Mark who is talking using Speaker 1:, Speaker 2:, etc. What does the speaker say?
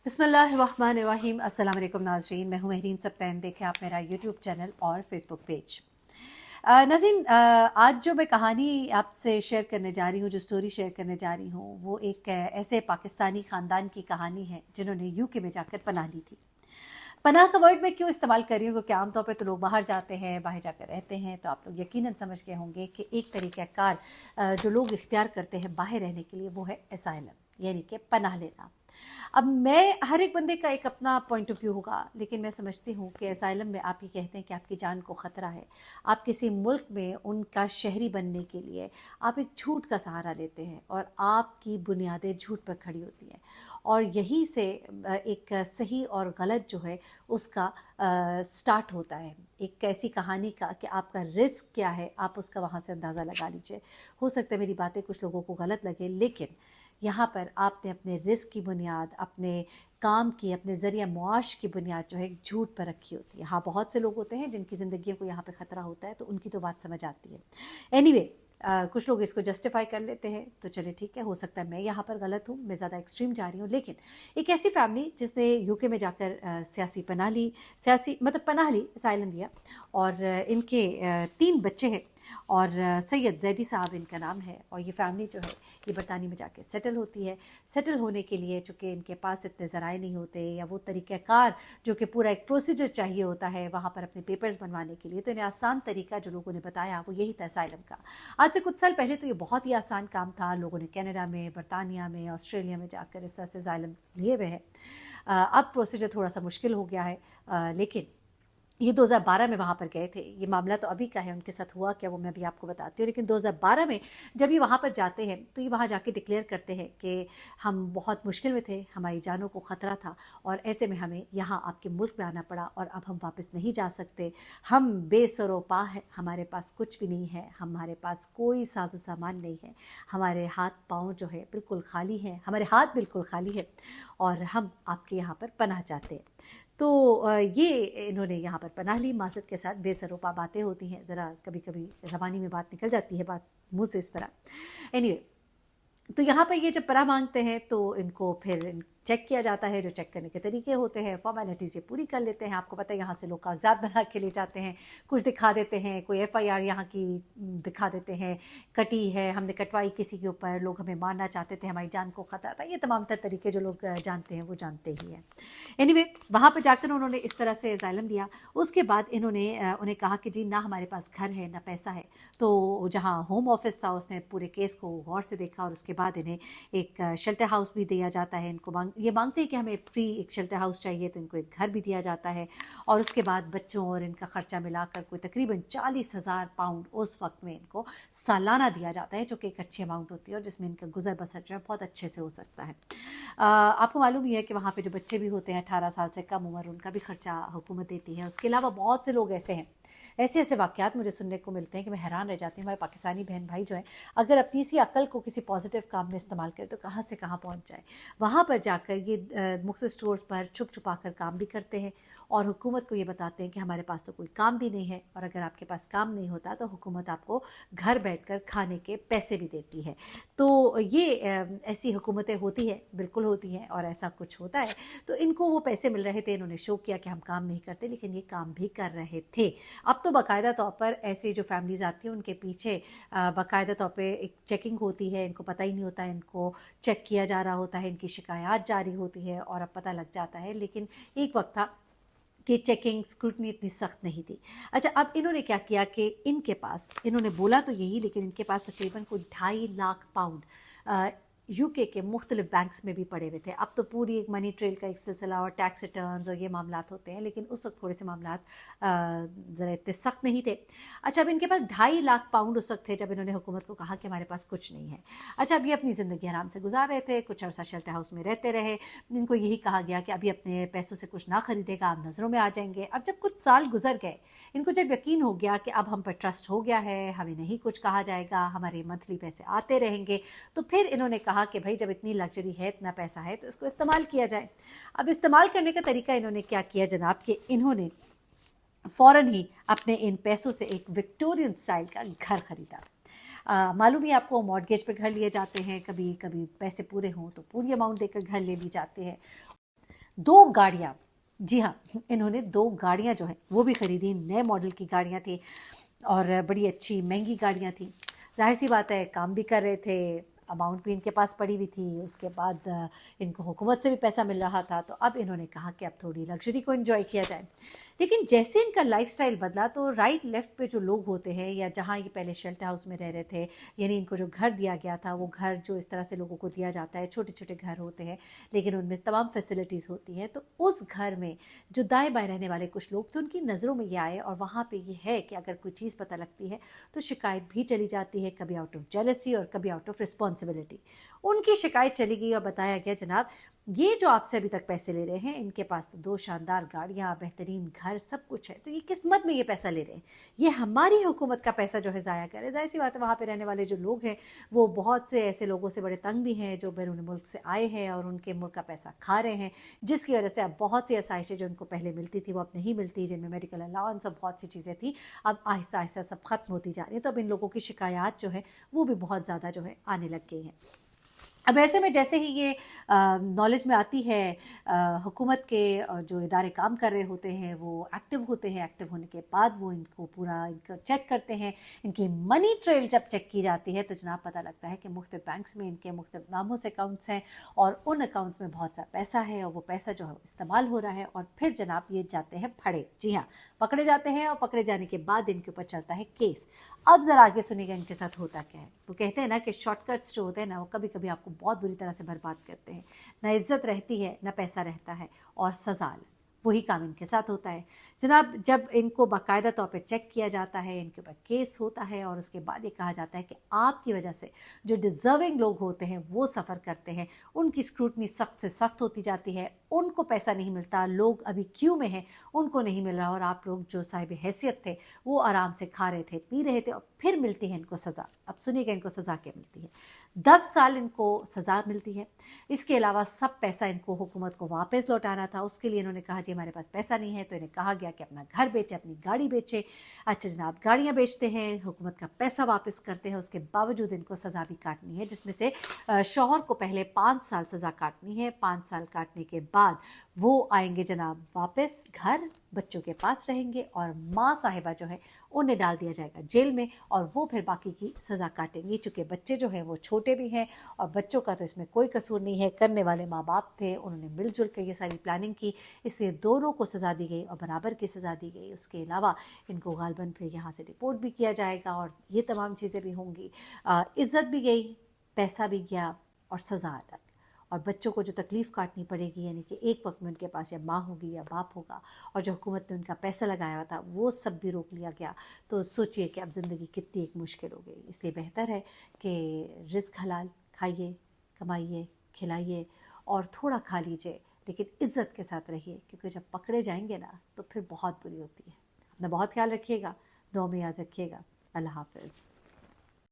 Speaker 1: बिस्मिल्लाहिर्रहमानिर्रहीम। अस्सलाम वालेकुम नाज़रीन, मैं हूँ महरीन सप्तैन। देखें आप मेरा यूट्यूब चैनल और फेसबुक पेज। नाज़रीन, आज जो मैं कहानी आपसे शेयर करने जा रही हूँ, जो स्टोरी शेयर करने जा रही हूँ, वो एक ऐसे पाकिस्तानी ख़ानदान की कहानी है जिन्होंने यूके में जाकर पनाह ली थी। पनाह का वर्ड मैं क्यों इस्तेमाल कर रही हूँ, क्योंकि आमतौर पे तो लोग बाहर जाते हैं, बाहर जाकर रहते हैं, तो आप लोग यकीनन समझ गए होंगे कि एक तरीक़ाकार जो लोग इख्तियार करते हैं बाहर रहने के लिए, वो है असाइलम, यानी कि पनाह लेना। अब मैं हर एक बंदे का एक अपना पॉइंट ऑफ व्यू होगा, लेकिन मैं समझती हूँ कि असाइलम में आप ये कहते हैं कि आपकी जान को ख़तरा है, आप किसी मुल्क में उनका शहरी बनने के लिए आप एक झूठ का सहारा लेते हैं और आपकी बुनियादें झूठ पर खड़ी होती हैं, और यहीं से एक सही और गलत जो है उसका स्टार्ट होता है, एक ऐसी कहानी का कि आपका रिस्क क्या है, आप उसका वहाँ से अंदाज़ा लगा लीजिए। हो सकता है मेरी बातें कुछ लोगों को गलत लगे, लेकिन यहाँ पर आपने अपने रिस्क की बुनियाद, अपने काम की, अपने ज़रिया मुआश की बुनियाद जो है एक झूठ पर रखी होती है। हाँ, बहुत से लोग होते हैं जिनकी ज़िंदगी को यहाँ पे ख़तरा होता है, तो उनकी तो बात समझ आती है। एनीवे, कुछ लोग इसको जस्टिफाई कर लेते हैं, तो चले ठीक है, हो सकता है मैं यहाँ पर गलत हूँ, मैं ज़्यादा एक्सट्रीम जा रही हूँ। लेकिन एक ऐसी फैमिली जिसने यूके में जाकर सियासी पनाह ली, सियासी मतलब पनाह ली, असाइलम लिया, और इनके 3 बच्चे हैं, और सैयद जैदी साहब इनका नाम है। और ये फैमिली जो है ये बरतानी में जाके सेटल होती है। सेटल होने के लिए चूँकि इनके पास इतने ज़राए नहीं होते, या वो तरीक़ाकार जो कि पूरा एक प्रोसीजर चाहिए होता है वहाँ पर अपने पेपर्स बनवाने के लिए, तो इन्हें आसान तरीका जो लोगों ने बताया वो यही था असाइलम का। आज से कुछ साल पहले तो ये बहुत ही आसान काम था, लोगों ने कनाडा में, बरतानिया में, ऑस्ट्रेलिया में जाकर इस तरह से असाइलम लिए हुए हैं। अब प्रोसीजर थोड़ा सा मुश्किल हो गया है, लेकिन ये 2012 में वहाँ पर गए थे। ये मामला तो अभी का है, उनके साथ हुआ क्या वो मैं भी आपको बताती हूँ। लेकिन 2012 में जब ये वहाँ पर जाते हैं तो ये वहाँ जाके डिक्लेयर करते हैं कि हम बहुत मुश्किल में थे, हमारी जानों को ख़तरा था, और ऐसे में हमें यहाँ आपके मुल्क में आना पड़ा, और अब हम वापस नहीं जा सकते। हम बेसरोपा हैं, हमारे पास कुछ भी नहीं है, हमारे पास कोई साजो सामान नहीं है, हमारे हाथ पाँव जो है बिल्कुल खाली हैं, हमारे हाथ बिल्कुल खाली है, और हम आपके यहाँ पर पनाह चाहते हैं। तो ये इन्होंने यहाँ पर पनाह ली माज़रत के साथ। बेसरोपा बातें होती हैं, ज़रा कभी कभी ज़बानी में बात निकल जाती है, बात मुँह से इस तरह। एनीवे, तो यहाँ पर ये जब पनाह मांगते हैं तो इनको फिर चेक किया जाता है, जो चेक करने के तरीके होते हैं, फॉर्मेलिटीज़ ये पूरी कर लेते हैं। आपको पता है यहाँ से लोग कागजात बना के ले जाते हैं, कुछ दिखा देते हैं, कोई FIR यहाँ की दिखा देते हैं, कटी है, हमने कटवाई किसी के ऊपर, लोग हमें मारना चाहते थे, हमारी जान को ख़तरा था। ये तमाम तर तरीके जो लोग जानते हैं वो जानते ही हैं। एनीवे, वहाँ पर जाकर उन्होंने इस तरह से असाइलम दिया। उसके बाद इन्होंने उन्हें कहा कि जी ना हमारे पास घर है ना पैसा है। तो जहाँ होम ऑफिस था उसने पूरे केस को गौर से देखा, और उसके बाद इन्हें एक शेल्टर हाउस भी दिया जाता है। इनको ये मांगते हैं कि हमें फ्री एक शेल्टर हाउस चाहिए, तो इनको एक घर भी दिया जाता है। और उसके बाद बच्चों और इनका ख़र्चा मिलाकर कोई तकरीबन 40,000 पाउंड उस वक्त में इनको सालाना दिया जाता है, जो कि एक अच्छी अमाउंट होती है, और जिसमें इनका गुजर बसर जो है बहुत अच्छे से हो सकता है। आपको मालूम ही है कि वहाँ पे जो बच्चे भी होते हैं 18 साल से कम उम्र, उनका भी ख़र्चा हुकूमत देती है। उसके अलावा बहुत से लोग ऐसे हैं, ऐसे वाक़यात मुझे सुनने को मिलते हैं कि मैं हैरान रह जाती हूँ। हमारे पाकिस्तानी बहन भाई जो है, अगर अपनी सी अक्ल को किसी पॉजिटिव काम में इस्तेमाल करें तो कहाँ से कहाँ पहुँच जाए। वहाँ पर जाकर ये मुख्तलिफ स्टोर्स पर छुप छुपा कर काम भी करते हैं, और हुकूमत को ये बताते हैं कि हमारे पास तो कोई काम भी नहीं है, और अगर आपके पास काम नहीं होता तो हुकूमत आपको घर बैठकर खाने के पैसे भी देती है। तो ये ऐसी हुकूमतें होती हैं, बिल्कुल होती हैं, और ऐसा कुछ होता है। तो इनको वो पैसे मिल रहे थे, इन्होंने शो किया कि हम काम नहीं करते, लेकिन ये काम भी कर रहे थे। अब तो बाकायदा तौर पर ऐसी जो फैमिलीज़ आती हैं उनके पीछे बाकायदा तौर पे एक चेकिंग होती है, इनको पता ही नहीं होता, इनको चेक किया जा रहा होता है, इनकी शिकायत जारी होती है, और अब पता लग जाता है। लेकिन एक वक्त था कि चेकिंग स्क्रूटनी इतनी सख्त नहीं थी। अच्छा, अब इन्होंने क्या किया कि इनके पास, इन्होंने बोला तो यही, लेकिन इनके पास तकरीबन कोई 2.5 लाख पाउंड यूके के मुख्तलिफ बैंक्स में भी पड़े हुए थे। अब तो पूरी एक मनी ट्रेल का एक सिलसिला और टैक्स रिटर्न्स और ये मामलात होते हैं, लेकिन उस वक्त थोड़े से मामलात ज़रा इतने सख्त नहीं थे। अच्छा, अब इनके पास 2.5 लाख पाउंड उस वक्त थे जब इन्होंने हुकूमत को कहा कि हमारे पास कुछ नहीं है। अच्छा, अब ये अपनी ज़िंदगी आराम से गुजार रहे थे, कुछ अर्सा शेल्टर हाउस में रहते रहे। इनको यही कहा गया कि अभी अपने पैसों से कुछ ना खरीदेगा, आप नज़रों में आ जाएंगे। अब जब कुछ साल गुजर गए, इनको जब यकीन हो गया कि अब हम पर ट्रस्ट हो गया है, हमें नहीं कुछ कहा जाएगा, हमारे मंथली पैसे आते रहेंगे, तो फिर इन्होंने कहा कि भाई जब इतनी लग्जरी है, इतना पैसा है, तो इसको इस्तेमाल किया जाए। अब इस्तेमाल करने का तरीका इन्होंने क्या किया जनाब, कि इन्होंने फ़ौरन ही अपने इन पैसों से एक विक्टोरियन स्टाइल का घर ख़रीदा। मालूम ही आपको, मॉर्गेज पे घर लिए जाते हैं, कभी कभी पैसे पूरे हों तो पूरी अमाउंट देकर घर ले ली जाते हैं। 2 गाड़ियाँ, जी हाँ, इन्होंने 2 गाड़ियाँ जो है वो भी खरीदी, नए मॉडल की गाड़ियाँ थी और बड़ी अच्छी महंगी गाड़ियाँ थी। ज़ाहिर सी बात है, काम भी कर रहे थे, अमाउंट भी इनके पास पड़ी हुई थी, उसके बाद इनको हुकूमत से भी पैसा मिल रहा था, तो अब इन्होंने कहा कि अब थोड़ी लग्जरी को एंजॉय किया जाए। लेकिन जैसे इनका लाइफस्टाइल बदला तो राइट लेफ्ट पे जो लोग होते हैं या जहाँ ये पहले शेल्टर हाउस में रह रहे थे, यानी इनको जो घर दिया गया था, वो घर जो इस तरह से लोगों को दिया जाता है, छोटे छोटे घर होते हैं लेकिन उनमें तमाम फैसिलिटीज़ होती हैं, तो उस घर में जो दाएं बाएं रहने वाले कुछ लोग थे उनकी नज़रों में ये आए और वहाँ पे ये है कि अगर कोई चीज़ पता लगती है तो शिकायत भी चली जाती है, कभी आउट ऑफ जेलसी और कभी आउट ऑफ रिस्पॉन्सिबिलिटी। उनकी शिकायत चली गई और बताया गया जनाब ये जो आपसे अभी तक पैसे ले रहे हैं, इनके पास तो 2 शानदार गाड़ियाँ, बेहतरीन घर, सब कुछ है, तो ये किस मद में ये पैसा ले रहे हैं, ये हमारी हुकूमत का पैसा जो है ज़ाया कर रहे हैं। ज़ाहिर सी बात है वहाँ पे रहने वाले जो लोग हैं वो बहुत से ऐसे लोगों से बड़े तंग भी हैं जो बैरून मुल्क से आए हैं और उनके मुल्क का पैसा खा रहे हैं, जिसकी वजह से अब बहुत सी आसाइशें जो उनको पहले मिलती थी वो अब नहीं मिलती, जिनमें मेडिकल अलाउंस और बहुत सी चीज़ें थी, अब आहिस्ता आहिस्ता सब खत्म होती जा रही है। तो अब इन लोगों की शिकायत जो है वो भी बहुत ज़्यादा जो है आने लग गई हैं। अब ऐसे में जैसे ही ये नॉलेज में आती है, हुकूमत के जो इदारे काम कर रहे होते हैं वो एक्टिव होते हैं, एक्टिव होने के बाद वो इनको पूरा इनको चेक करते हैं। इनकी मनी ट्रेल जब चेक की जाती है तो जनाब पता लगता है कि मुख्तलिफ बैंक्स में इनके मुख्तलिफ नामों से अकाउंट्स हैं और उन अकाउंट्स में बहुत सा पैसा है और वो पैसा जो है इस्तेमाल हो रहा है और फिर जनाब ये जाते हैं फड़े, जी हाँ, पकड़े जाते हैं और पकड़े जाने के बाद इनके ऊपर चलता है केस। अब ज़रा आगे सुनिएगा इनके साथ होता क्या है। वो कहते हैं ना कि शॉर्टकट्स जो होते हैं ना वो कभी कभी आपको बहुत बुरी तरह से बर्बाद करते हैं, ना इज्जत रहती है ना पैसा रहता है और सजा, वही काम इनके साथ होता है जनाब। जब इनको बाकायदा तौर पे चेक किया जाता है, इनके ऊपर केस होता है और उसके बाद ये कहा जाता है कि आपकी वजह से जो डिज़र्विंग लोग होते हैं वो सफ़र करते हैं, उनकी स्क्रूटनी सख्त से सख्त होती जाती है, उनको पैसा नहीं मिलता, लोग अभी क्यू में हैं उनको नहीं मिल रहा और आप लोग जो साहिब हैसियत थे वो आराम से खा रहे थे, पी रहे थे और फिर मिलती है इनको सज़ा। अब सुनिएगा इनको सज़ा क्या मिलती है। 10 साल इनको सज़ा मिलती है। इसके अलावा सब पैसा इनको हुकूमत को वापस लौटाना था, उसके लिए इन्होंने कहा जी हमारे पास पैसा नहीं है, तो इन्हें कहा गया कि अपना घर बेचे, अपनी गाड़ी बेचे। अच्छा जनाब, गाड़ियाँ बेचते हैं, हुकूमत का पैसा वापस करते हैं, उसके बावजूद इनको सज़ा भी काटनी है, जिसमें से शौहर को पहले 5 साल सज़ा काटनी है। 5 साल काटने के बाद वो आएंगे जनाब वापस घर, बच्चों के पास रहेंगे और माँ साहिबा जो है उन्हें डाल दिया जाएगा जेल में और वो फिर बाकी की सज़ा काटेंगी। चूँकि बच्चे जो हैं वो छोटे भी हैं और बच्चों का तो इसमें कोई कसूर नहीं है, करने वाले माँ बाप थे, उन्होंने मिलजुल कर ये सारी प्लानिंग की, इसलिए दोनों को सज़ा दी गई और बराबर की सज़ा दी गई। उसके अलावा इनको गालबन फिर यहाँ से रिपोर्ट भी किया जाएगा और ये तमाम चीज़ें भी होंगी। इज़्ज़त भी गई, पैसा भी गया और सज़ा अलग। और बच्चों को जो तकलीफ़ काटनी पड़ेगी, यानी कि एक वक्त में उनके पास या माँ होगी या बाप होगा और जो हुकूमत ने उनका पैसा लगाया हुआ था वो सब भी रोक लिया गया, तो सोचिए कि अब ज़िंदगी कितनी एक मुश्किल हो गई। इसलिए बेहतर है कि रिज़्क हलाल खाइए, कमाइए, खिलाइए और थोड़ा खा लीजिए, लेकिन इज़्ज़त के साथ रहिए, क्योंकि जब पकड़े जाएंगे ना तो फिर बहुत बुरी होती है। अपना बहुत ख्याल रखिएगा, दुआ में याद रखिएगा। अल्लाह हाफ़िज़।